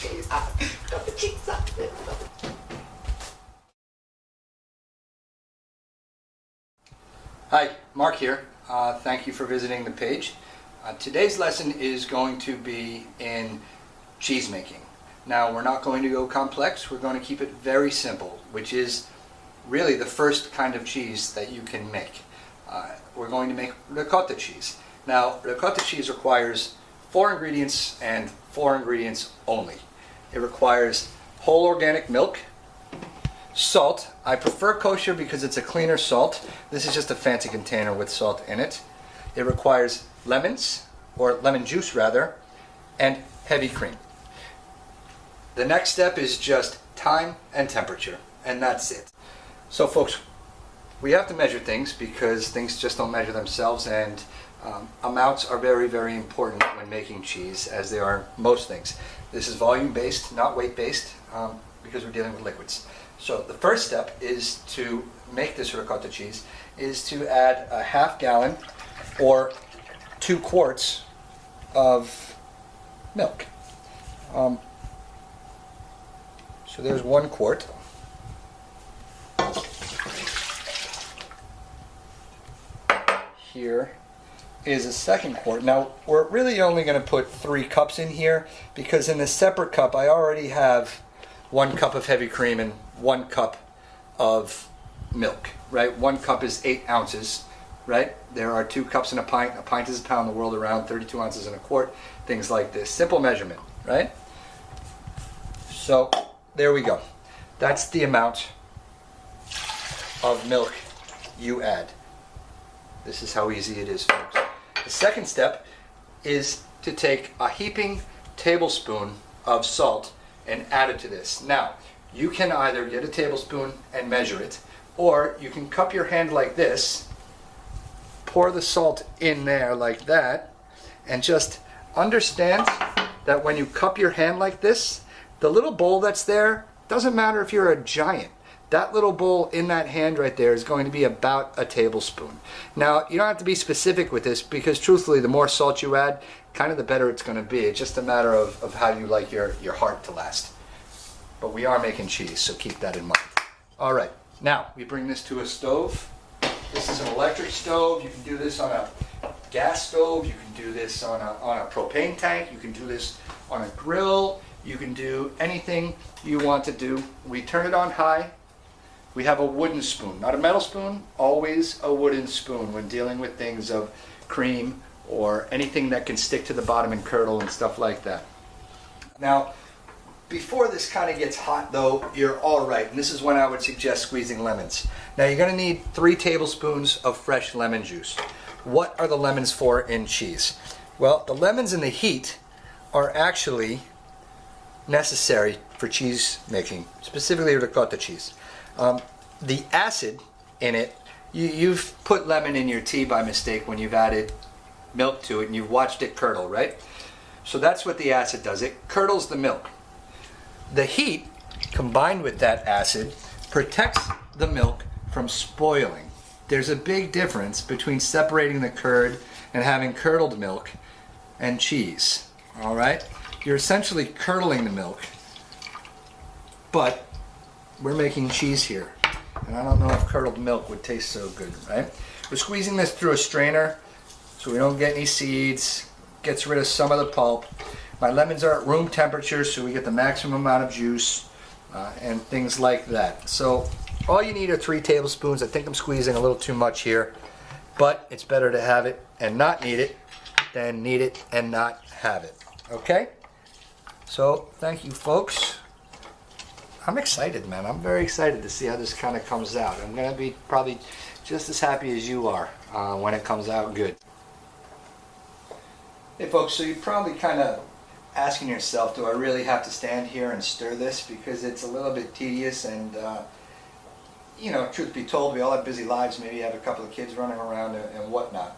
cheese on. Ricotta cheese on. Hi, Mark here. Thank you for visiting the page. Today's lesson is going to be in cheese making. Now, we're not going to go complex. We're going to keep it very simple, which is really the first kind of cheese that you can make. We're going to make ricotta cheese. Now, ricotta cheese requires 4 ingredients and 4 ingredients only. It requires whole organic milk, salt. I prefer kosher because it's a cleaner salt. This is just a fancy container with salt in it. It requires lemons, or lemon juice rather, and heavy cream. The next step is just time and temperature, and that's it. So folks, we have to measure things because things just don't measure themselves, and amounts are very, very important when making cheese, as they are most things. This is volume based, not weight based, because we're dealing with liquids. So the first step is to make this ricotta cheese is to add a half gallon or 2 quarts of milk. So there's 1 quart. Here is a 2nd quart. Now we're really only going to put 3 cups in here because in the separate cup I already have 1 cup of heavy cream and 1 cup of milk, right? 1 cup is 8 ounces, right? There are 2 cups in a pint. A pint is a pound the world around, 32 ounces in a quart, things like this. Simple measurement, right? So there we go. That's the amount of milk you add. This is how easy it is, folks. The second step is to take a heaping tablespoon of salt and add it to this. Now, you can either get a tablespoon and measure it, or you can cup your hand like this, pour the salt in there like that, and just understand that when you cup your hand like this, the little bowl that's there, doesn't matter if you're a giant. That little bowl in that hand right there is going to be about a tablespoon. Now, you don't have to be specific with this because truthfully, the more salt you add, kind of the better it's going to be. It's just a matter of how you like your heart to last. But we are making cheese, so keep that in mind. All right, now we bring this to a stove. This is an electric stove. You can do this on a gas stove. You can do this on a propane tank. You can do this on a grill. You can do anything you want to do. We turn it on high. We have a wooden spoon, not a metal spoon, always a wooden spoon when dealing with things of cream or anything that can stick to the bottom and curdle and stuff like that. Now, before this kind of gets hot though, you're all right, and this is when I would suggest squeezing lemons. Now you're going to need 3 tablespoons of fresh lemon juice. What are the lemons for in cheese? Well, the lemons and the heat are actually necessary for cheese making, specifically ricotta cheese. The acid in it, you've put lemon in your tea by mistake when you've added milk to it and you've watched it curdle, right? So that's what the acid does. It curdles the milk. The heat combined with that acid protects the milk from spoiling. There's a big difference between separating the curd and having curdled milk and cheese. All right? You're essentially curdling the milk, but we're making cheese here. And I don't know if curdled milk would taste so good, right? We're squeezing this through a strainer so we don't get any seeds. Gets rid of some of the pulp. My lemons are at room temperature so we get the maximum amount of juice and things like that. So all you need are 3 tablespoons. I think I'm squeezing a little too much here, but it's better to have it and not need it than need it and not have it. Okay? So thank you, folks. I'm excited, man. I'm very excited to see how this kind of comes out. I'm going to be probably just as happy as you are when it comes out good. Hey, folks, so you're probably kind of asking yourself, do I really have to stand here and stir this? Because it's a little bit tedious and, you know, truth be told, we all have busy lives. Maybe you have a couple of kids running around and whatnot.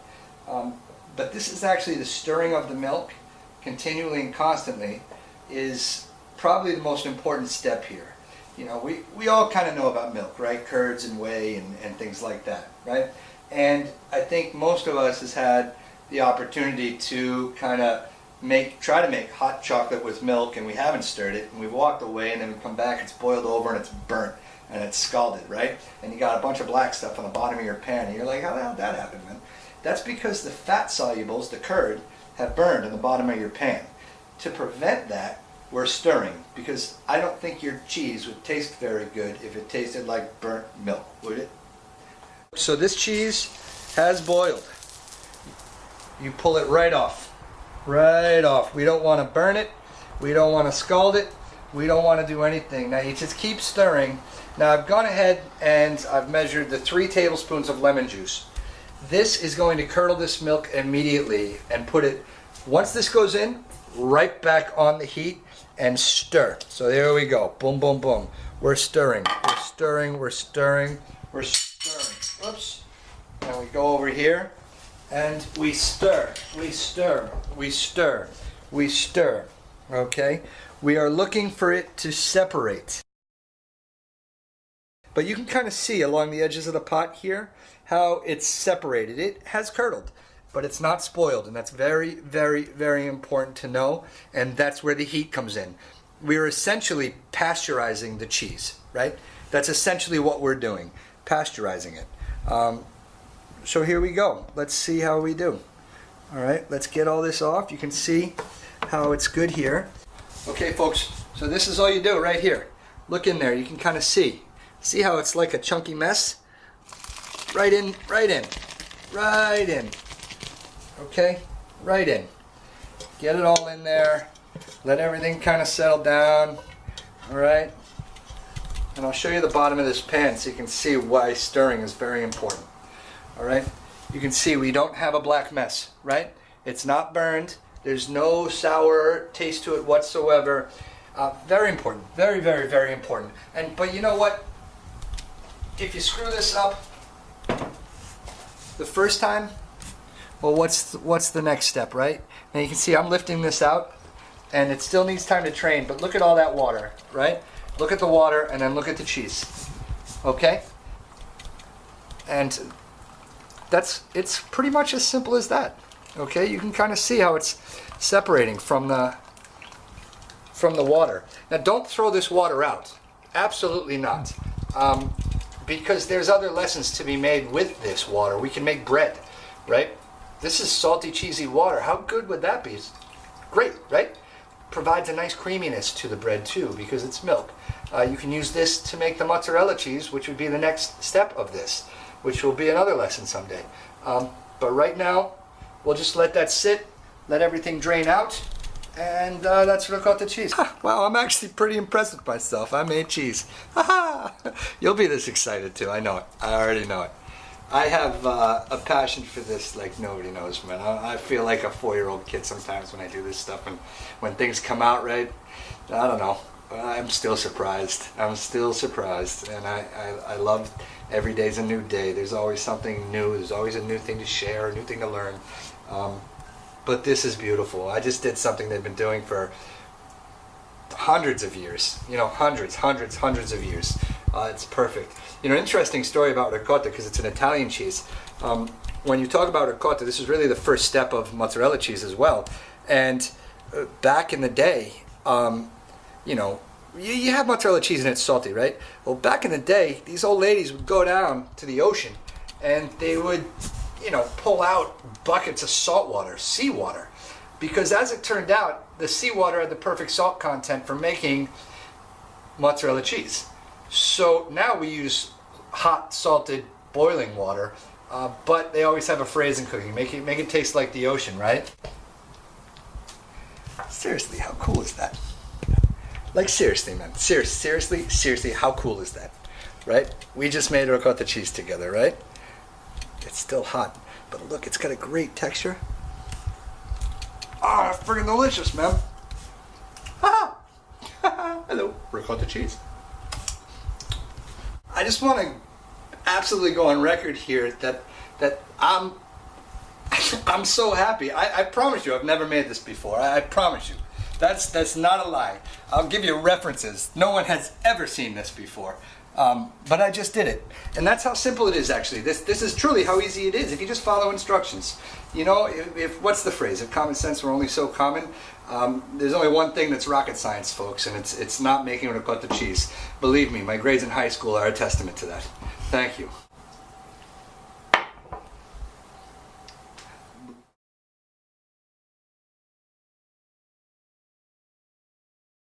But this is actually the stirring of the milk continually and constantly is probably the most important step here. You know, we all kind of know about milk, right? Curds and whey and things like that, right? And I think most of us has had the opportunity to kind of try to make hot chocolate with milk and we haven't stirred it and we've walked away and then we come back, it's boiled over and it's burnt and it's scalded, right? And you got a bunch of black stuff on the bottom of your pan and you're like, how the hell did that happen, man? That's because the fat solubles, the curd, have burned in the bottom of your pan. To prevent that, we're stirring, because I don't think your cheese would taste very good if it tasted like burnt milk, would it? So this cheese has boiled. You pull it right off. Right off. We don't want to burn it. We don't want to scald it. We don't want to do anything. Now you just keep stirring. Now I've gone ahead and I've measured the 3 tablespoons of lemon juice. This is going to curdle this milk immediately and put it, once this goes in, right back on the heat and stir. So there we go. Boom, boom, boom. We're stirring. We're stirring. We're stirring. We're stirring. Oops. And we go over here and we stir. We stir. We stir. We stir. Okay? We are looking for it to separate. But you can kind of see along the edges of the pot here how it's separated. It has curdled, but it's not spoiled, and that's very, very, very important to know, and that's where the heat comes in. We're essentially pasteurizing the cheese, right? That's essentially what we're doing, pasteurizing it. So here we go. Let's see how we do. All right, let's get all this off. You can see how it's good here. Okay, folks, so this is all you do right here. Look in there. You can kind of see. See how it's like a chunky mess? Right in, right in, right in. Okay, right in. Get it all in there. Let everything kind of settle down. All right. And I'll show you the bottom of this pan so you can see why stirring is very important. All right. You can see we don't have a black mess, right? It's not burned. There's no sour taste to it whatsoever. Very important. Very, very, very important. But you know what? If you screw this up the first time, well, what's the next step, right? Now you can see I'm lifting this out, and it still needs time to train, but look at all that water, right? Look at the water, and then look at the cheese, okay? And it's pretty much as simple as that, okay? You can kind of see how it's separating from the water. Now don't throw this water out, absolutely not. Because there's other lessons to be made with this water. We can make bread, right? This is salty, cheesy water. How good would that be? It's great, right? Provides a nice creaminess to the bread too, because it's milk. You can use this to make the mozzarella cheese, which would be the next step of this, which will be another lesson someday. But right now, we'll just let that sit, let everything drain out, and that's ricotta cheese. Wow, I'm actually pretty impressed with myself. I made cheese. You'll be this excited too. I know it. I already know it. I have a passion for this like nobody knows, man. I feel like a 4-year-old kid sometimes when I do this stuff, and when things come out right, I don't know. I'm still surprised. I'm still surprised, and I love every day's a new day. There's always something new. There's always a new thing to share, a new thing to learn. But this is beautiful. I just did something they've been doing for hundreds of years. You know, hundreds of years. It's perfect. You know, interesting story about ricotta, because it's an Italian cheese. When you talk about ricotta, this is really the first step of mozzarella cheese as well. And back in the day, you know, you have mozzarella cheese and it's salty, right? Well, back in the day, these old ladies would go down to the ocean and they would, you know, pull out buckets of salt water, seawater, because as it turned out, the seawater had the perfect salt content for making mozzarella cheese. So now we use hot, salted, boiling water, but they always have a phrase in cooking: make it taste like the ocean, right? Seriously, how cool is that? Like seriously, man. Seriously, how cool is that? Right? We just made ricotta cheese together, right? It's still hot, but look, it's got a great texture. Ah, oh, friggin' delicious, man. Hello, ricotta cheese. I just want to absolutely go on record here that I'm so happy. I promise you, I've never made this before. I promise you. That's not a lie. I'll give you references. No one has ever seen this before. But I just did it. And that's how simple it is, actually. This is truly how easy it is if you just follow instructions. You know, if what's the phrase? If common sense were only so common, there's only one thing that's rocket science, folks, and it's not making ricotta cheese. Believe me, my grades in high school are a testament to that. Thank you.